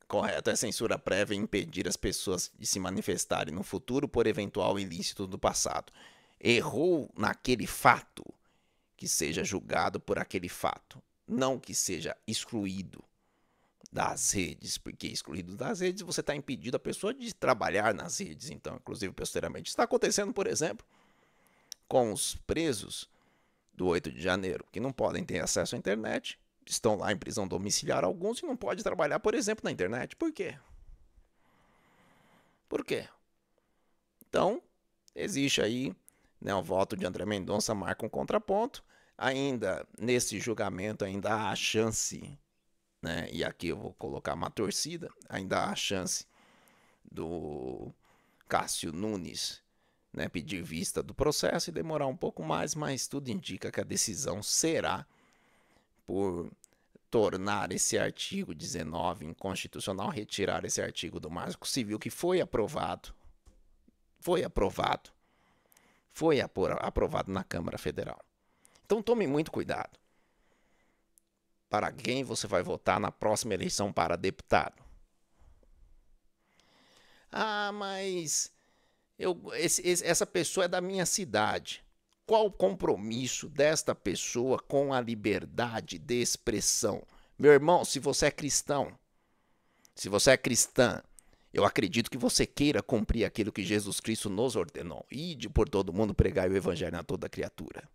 S2: correto é censura prévia impedir as pessoas de se manifestarem no futuro por eventual ilícito do passado. Errou naquele fato, que seja julgado por aquele fato, não que seja excluído das redes, porque excluído das redes você está impedindo a pessoa de trabalhar nas redes. Então, inclusive, posteriormente, está acontecendo, por exemplo, com os presos do 8 de janeiro, que não podem ter acesso à internet, estão lá em prisão domiciliar alguns e não podem trabalhar, por exemplo, na internet. Por quê? Por quê? Então, existe aí, né, o voto de André Mendonça marca um contraponto. Ainda, nesse julgamento, ainda há a chance, né, e aqui eu vou colocar uma torcida, ainda há a chance do Cássio Nunes, né, pedir vista do processo e demorar um pouco mais, mas tudo indica que a decisão será por tornar esse artigo 19 inconstitucional, retirar esse artigo do Marco Civil que foi aprovado na Câmara Federal. Então tome muito cuidado para quem você vai votar na próxima eleição para deputado. Ah, mas essa pessoa é da minha cidade. Qual o compromisso desta pessoa com a liberdade de expressão? Meu irmão, se você é cristão, se você é cristã, eu acredito que você queira cumprir aquilo que Jesus Cristo nos ordenou. Ide por todo mundo pregar o evangelho a toda criatura.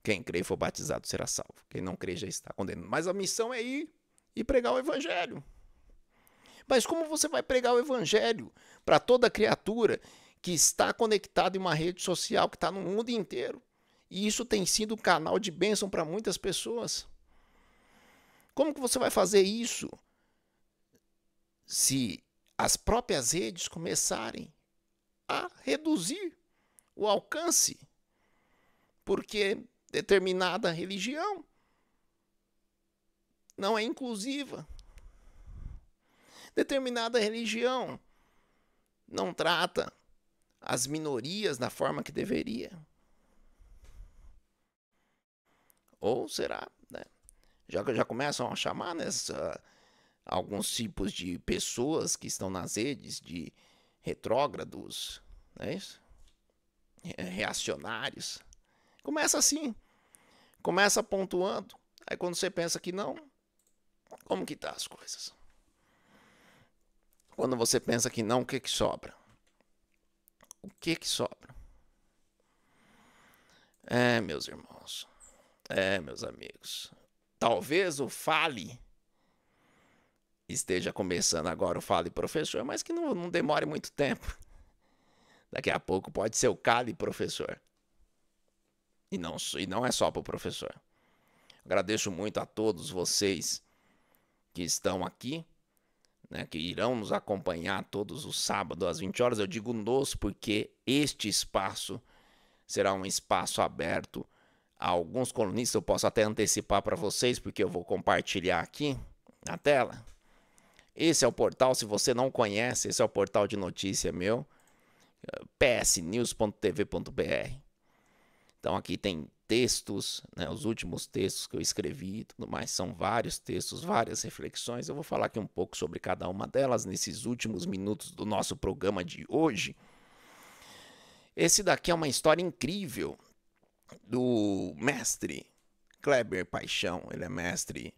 S2: Quem crê e for batizado será salvo. Quem não crê já está condenado. Mas a missão é ir e pregar o evangelho. Mas como você vai pregar o evangelho para toda criatura que está conectada em uma rede social que está no mundo inteiro? E isso tem sido um canal de bênção para muitas pessoas. Como que você vai fazer isso se as próprias redes começarem a reduzir o alcance? Porque determinada religião não é inclusiva. Determinada religião não trata as minorias da forma que deveria. Ou será, né? Já começam a chamar alguns tipos de pessoas que estão nas redes de retrógrados, não é isso? Reacionários. Começa assim, começa pontuando. Aí quando você pensa que não, como que tá as coisas? Quando você pensa que não, o que sobra? O que sobra? Meus irmãos, meus amigos, talvez o Fale esteja começando agora, o Fale Professor, mas que não demore muito tempo. Daqui a pouco pode ser o Cale Professor. E não é só para o professor. Agradeço muito a todos vocês que estão aqui, né, que irão nos acompanhar todos os sábados às 20 horas. Eu digo nos porque este espaço será um espaço aberto a alguns colunistas. Eu posso até antecipar para vocês, porque eu vou compartilhar aqui na tela. Esse é o portal, se você não conhece, esse é o portal de notícia meu, psnews.tv.br. Então aqui tem textos, né, os últimos textos que eu escrevi e tudo mais, são vários textos, várias reflexões. Eu vou falar aqui um pouco sobre cada uma delas nesses últimos minutos do nosso programa de hoje. Esse daqui é uma história incrível do mestre Kleber Paixão. Ele é mestre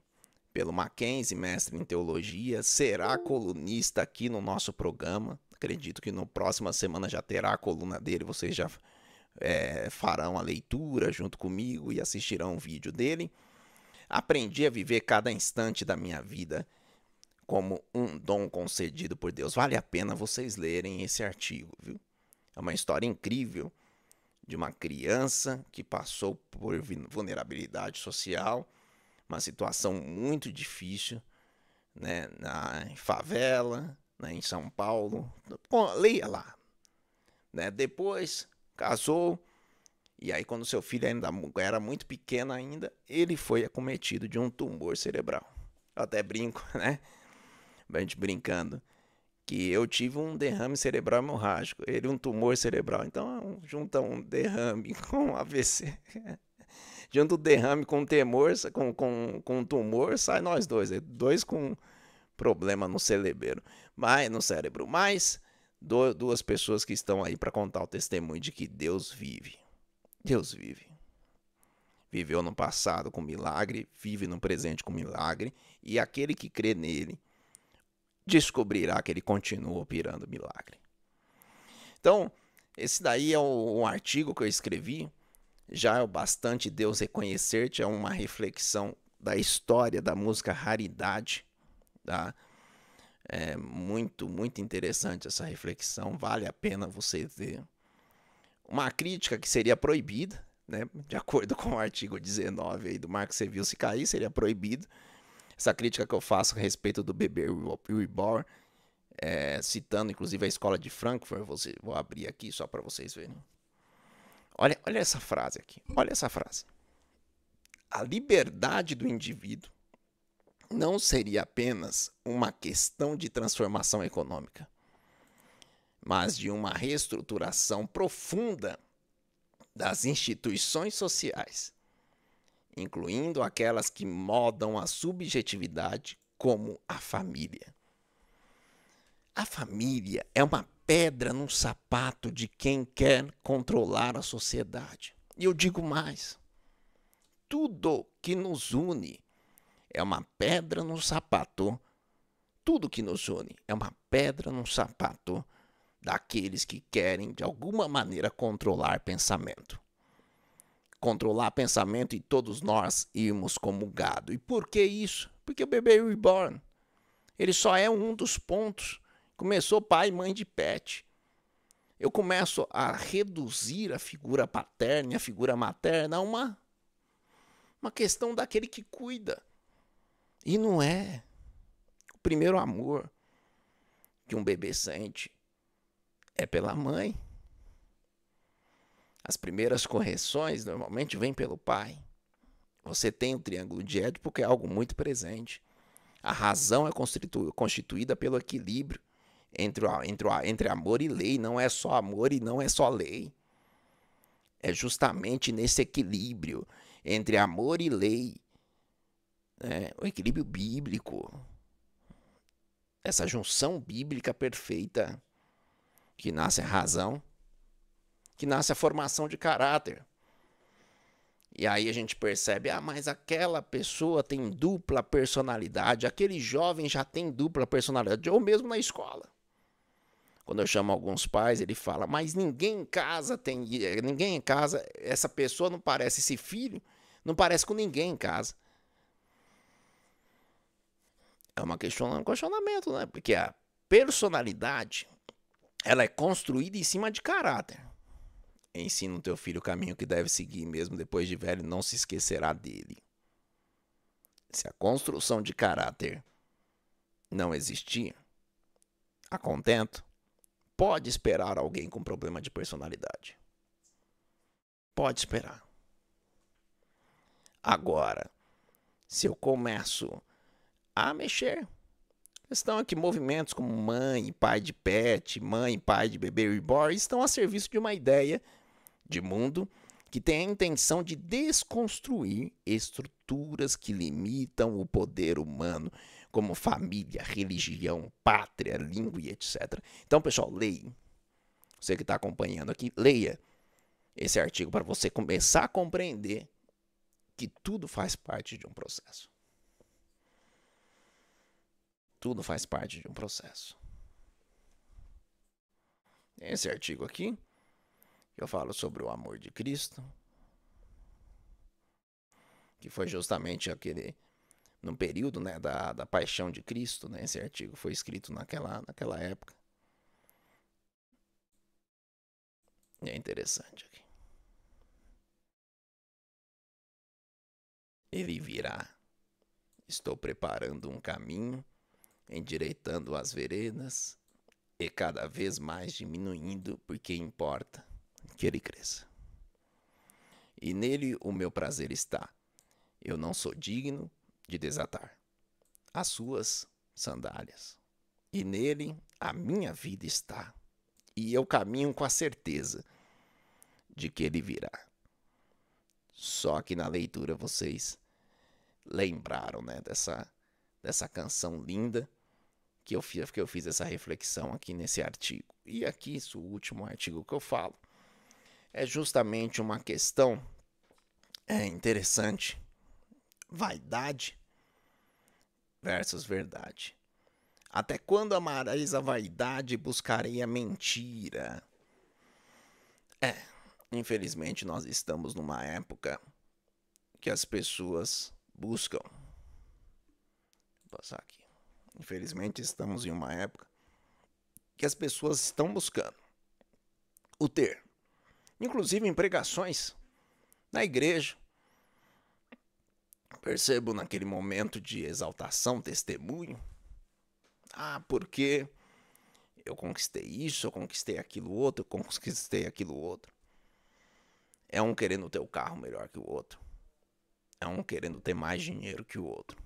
S2: pelo Mackenzie, mestre em teologia, será colunista aqui no nosso programa. Acredito que na próxima semana já terá a coluna dele, vocês já farão a leitura junto comigo e assistirão o vídeo dele. Aprendi a viver cada instante da minha vida como um dom concedido por Deus. Vale a pena vocês lerem esse artigo, viu? É uma história incrível de uma criança que passou por vulnerabilidade social, uma situação muito difícil, né, na favela, né, em São Paulo. Leia lá. Né? Depois casou, e aí quando seu filho ainda era muito pequeno ainda, ele foi acometido de um tumor cerebral. Eu até brinco, né? A gente brincando, que eu tive um derrame cerebral hemorrágico, ele um tumor cerebral. Então, junta um derrame com AVC, junta o derrame com com tumor, sai nós dois. Dois com problema no cérebro. Mas duas pessoas que estão aí para contar o testemunho de que Deus vive. Deus vive. Viveu no passado com milagre, vive no presente com milagre, e aquele que crê nele descobrirá que ele continua operando milagre. Então, esse daí é um artigo que eu escrevi, já é o bastante Deus reconhecer-te, é uma reflexão da história da música Raridade, tá? É muito, muito interessante essa reflexão, vale a pena você ver. Uma crítica que seria proibida, né? De acordo com o artigo 19 aí do Marco Seville, se cair, seria proibido. Essa crítica que eu faço a respeito do bebê reborn, citando inclusive a escola de Frankfurt, vou abrir aqui só para vocês verem. Olha essa frase aqui, olha essa frase. A liberdade do indivíduo não seria apenas uma questão de transformação econômica, mas de uma reestruturação profunda das instituições sociais, incluindo aquelas que modam a subjetividade, como a família. A família é uma pedra no sapato de quem quer controlar a sociedade. E eu digo mais, tudo que nos une é uma pedra no sapato. Tudo que nos une é uma pedra no sapato daqueles que querem, de alguma maneira, controlar pensamento. Controlar pensamento e todos nós irmos como gado. E por que isso? Porque o bebê reborn, ele só é um dos pontos. Começou pai e mãe de pet. Eu começo a reduzir a figura paterna e a figura materna a uma questão daquele que cuida. E não é. O primeiro amor que um bebê sente é pela mãe. As primeiras correções normalmente vêm pelo pai. Você tem o triângulo de Édipo, que é algo muito presente. A razão é constituída pelo equilíbrio entre amor e lei. Não é só amor e não é só lei. É justamente nesse equilíbrio entre amor e lei, o equilíbrio bíblico, essa junção bíblica perfeita, que nasce a razão, que nasce a formação de caráter. E aí a gente percebe, mas aquela pessoa tem dupla personalidade, aquele jovem já tem dupla personalidade, ou mesmo na escola. Quando eu chamo alguns pais, ele fala, mas ninguém em casa, essa pessoa não parece, esse filho não parece com ninguém em casa. É um questionamento, né? Porque a personalidade, ela é construída em cima de caráter. Ensina o teu filho o caminho que deve seguir, mesmo depois de velho, não se esquecerá dele. Se a construção de caráter não existir, a contento, pode esperar alguém com problema de personalidade. Pode esperar. Agora, se eu começo a mexer, estão aqui movimentos como mãe e pai de pet, mãe e pai de bebê reborn, estão a serviço de uma ideia de mundo que tem a intenção de desconstruir estruturas que limitam o poder humano, como família, religião, pátria, língua e etc. Então, pessoal, leia. Você que está acompanhando aqui, leia esse artigo para você começar a compreender que tudo faz parte de um processo. Tudo faz parte de um processo. Esse artigo aqui, eu falo sobre o amor de Cristo, que foi justamente aquele, no período, né, da paixão de Cristo, né, esse artigo foi escrito naquela época. E é interessante aqui. Ele virá. Estou preparando um caminho, endireitando as veredas e cada vez mais diminuindo, porque importa que ele cresça. E nele o meu prazer está. Eu não sou digno de desatar as suas sandálias. E nele a minha vida está. E eu caminho com a certeza de que ele virá. Só que na leitura vocês lembraram, né, dessa canção linda que eu fiz essa reflexão aqui nesse artigo. E aqui, o último artigo que eu falo, é justamente uma questão interessante. Vaidade versus verdade. Até quando amareis a vaidade e buscarei a mentira? Infelizmente nós estamos numa época que as pessoas buscam. Vou passar aqui. Infelizmente estamos em uma época que as pessoas estão buscando o ter. Inclusive em pregações na igreja. Percebo naquele momento de exaltação, testemunho. Porque eu conquistei isso, eu conquistei aquilo outro, eu conquistei aquilo outro. É um querendo ter o carro melhor que o outro. É um querendo ter mais dinheiro que o outro.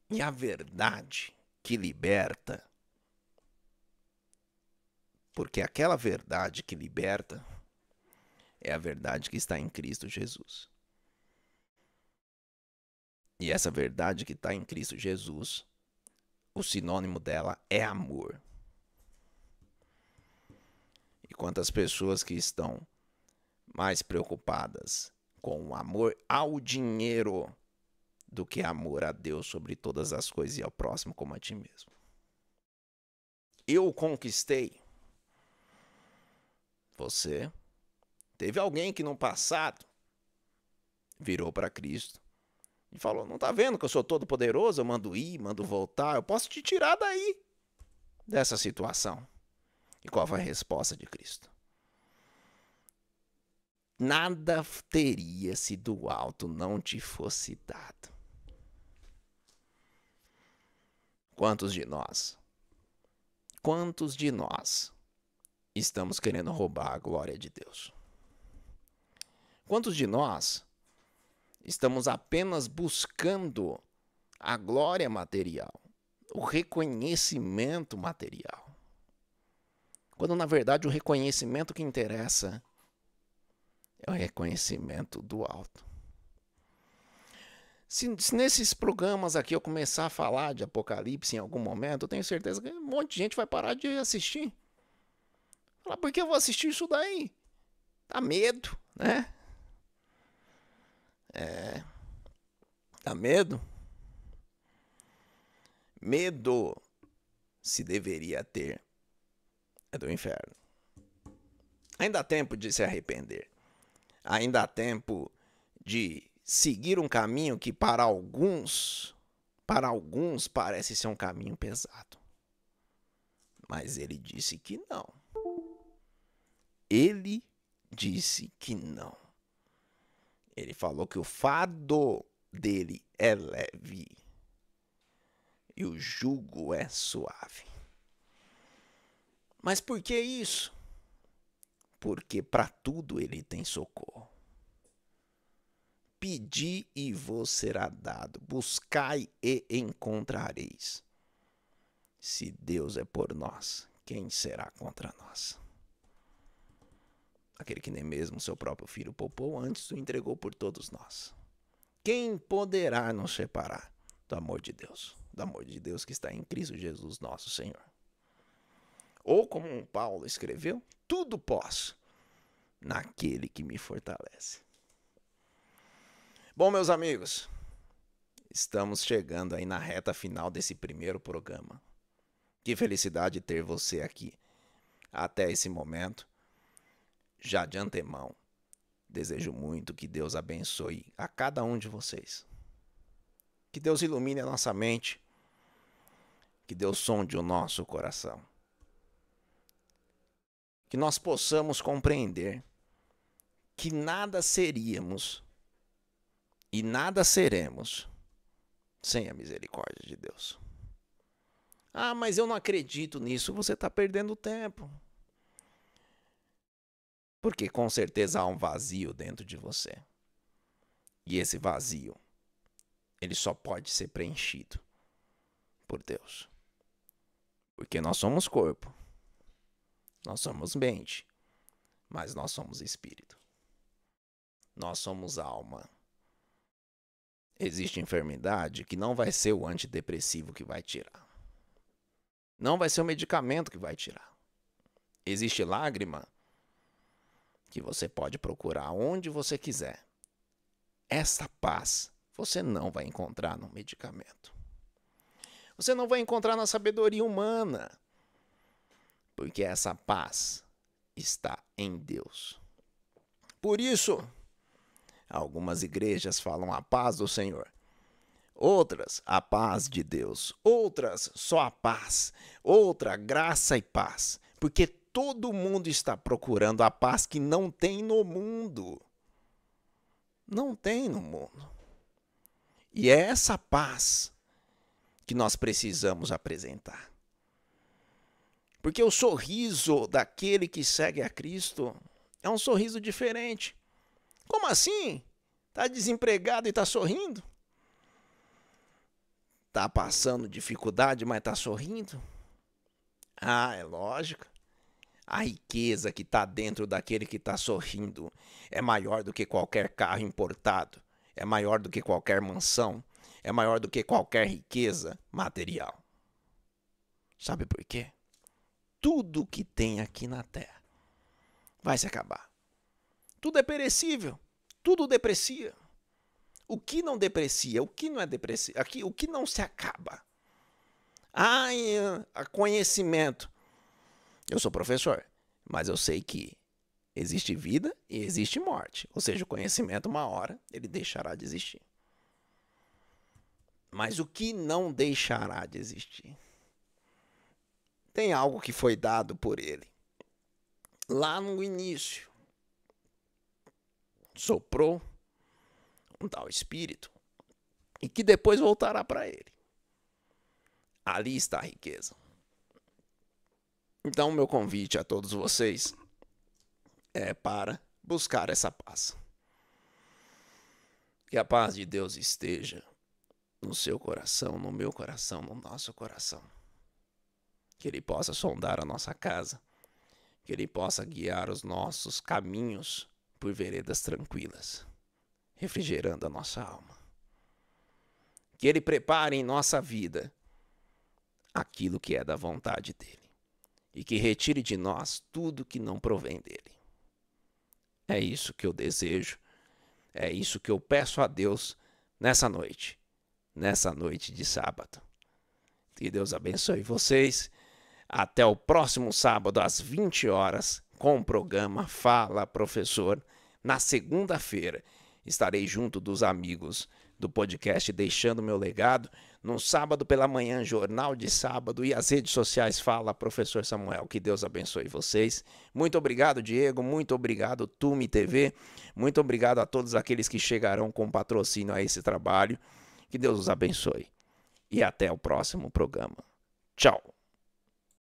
S2: E a verdade que liberta, porque aquela verdade que liberta é a verdade que está em Cristo Jesus. E essa verdade que está em Cristo Jesus, o sinônimo dela é amor. E quantas pessoas que estão mais preocupadas com o amor ao dinheiro do que amor a Deus sobre todas as coisas e ao próximo como a ti mesmo. Eu conquistei. Você. Teve alguém que no passado virou para Cristo e falou, não tá vendo que eu sou todo poderoso, eu mando ir, mando voltar, eu posso te tirar daí, dessa situação. E qual foi a resposta de Cristo? Nada teria se do alto não te fosse dado. Quantos de nós estamos querendo roubar a glória de Deus? Quantos de nós estamos apenas buscando a glória material, o reconhecimento material? Quando na verdade o reconhecimento que interessa é o reconhecimento do alto. Se nesses programas aqui eu começar a falar de Apocalipse em algum momento, eu tenho certeza que um monte de gente vai parar de assistir. Falar, por que eu vou assistir isso daí? Dá medo, né? Dá medo? Medo se deveria ter é do inferno. Ainda há tempo de se arrepender. Ainda há tempo de seguir um caminho que para alguns parece ser um caminho pesado. Mas ele disse que não. Ele disse que não. Ele falou que o fardo dele é leve. e o jugo é suave. Mas por que isso? Porque para tudo ele tem socorro. Pedi e vos será dado, buscai e encontrareis. Se Deus é por nós, quem será contra nós? Aquele que nem mesmo seu próprio filho poupou, antes o entregou por todos nós. Quem poderá nos separar do amor de Deus? Do amor de Deus que está em Cristo Jesus, nosso Senhor. Ou como Paulo escreveu, tudo posso naquele que me fortalece. Bom, meus amigos, estamos chegando aí na reta final desse primeiro programa. Que felicidade ter você aqui até esse momento. Já de antemão, desejo muito que Deus abençoe a cada um de vocês. Que Deus ilumine a nossa mente. Que Deus sonde o nosso coração. Que nós possamos compreender que nada seríamos e nada seremos sem a misericórdia de Deus. Ah, mas eu não acredito nisso. Você está perdendo tempo. Porque com certeza há um vazio dentro de você. E esse vazio, ele só pode ser preenchido por Deus. Porque nós somos corpo. Nós somos mente. Mas nós somos espírito. Nós somos alma. Existe enfermidade que não vai ser o antidepressivo que vai tirar. Não vai ser o medicamento que vai tirar. Existe lágrima que você pode procurar onde você quiser. Essa paz você não vai encontrar no medicamento. Você não vai encontrar na sabedoria humana. Porque essa paz está em Deus. Por isso, algumas igrejas falam a paz do Senhor. Outras, a paz de Deus. Outras, só a paz. Outra, graça e paz. Porque todo mundo está procurando a paz que não tem no mundo. Não tem no mundo. E é essa paz que nós precisamos apresentar. Porque o sorriso daquele que segue a Cristo é um sorriso diferente. Como assim? Está desempregado e está sorrindo? Está passando dificuldade, mas está sorrindo? Ah, é lógico. A riqueza que está dentro daquele que está sorrindo é maior do que qualquer carro importado. É maior do que qualquer mansão. É maior do que qualquer riqueza material. Sabe por quê? Tudo que tem aqui na terra vai se acabar. Tudo é perecível. Tudo deprecia. O que não deprecia, o que não é depressivo, o que não se acaba. Conhecimento. Eu sou professor, mas eu sei que existe vida e existe morte. Ou seja, o conhecimento, uma hora, ele deixará de existir. Mas o que não deixará de existir? Tem algo que foi dado por ele. Lá no início, soprou um tal espírito e que depois voltará para ele. Ali está a riqueza. Então, meu convite a todos vocês é para buscar essa paz. Que a paz de Deus esteja no seu coração, no meu coração, no nosso coração. Que Ele possa sondar a nossa casa. Que Ele possa guiar os nossos caminhos por veredas tranquilas, refrigerando a nossa alma. Que Ele prepare em nossa vida aquilo que é da vontade dEle. E que retire de nós tudo que não provém dEle. É isso que eu desejo. É isso que eu peço a Deus nessa noite de sábado. Que Deus abençoe vocês. Até o próximo sábado às 20 horas com o programa Fala Professor. Na segunda-feira estarei junto dos amigos do podcast Deixando Meu Legado. No sábado pela manhã, Jornal de Sábado e as redes sociais Fala Professor Samuel. Que Deus abençoe vocês. Muito obrigado, Diego. Muito obrigado, Tume TV. Muito obrigado a todos aqueles que chegarão com patrocínio a esse trabalho. Que Deus os abençoe. e até o próximo programa. Tchau!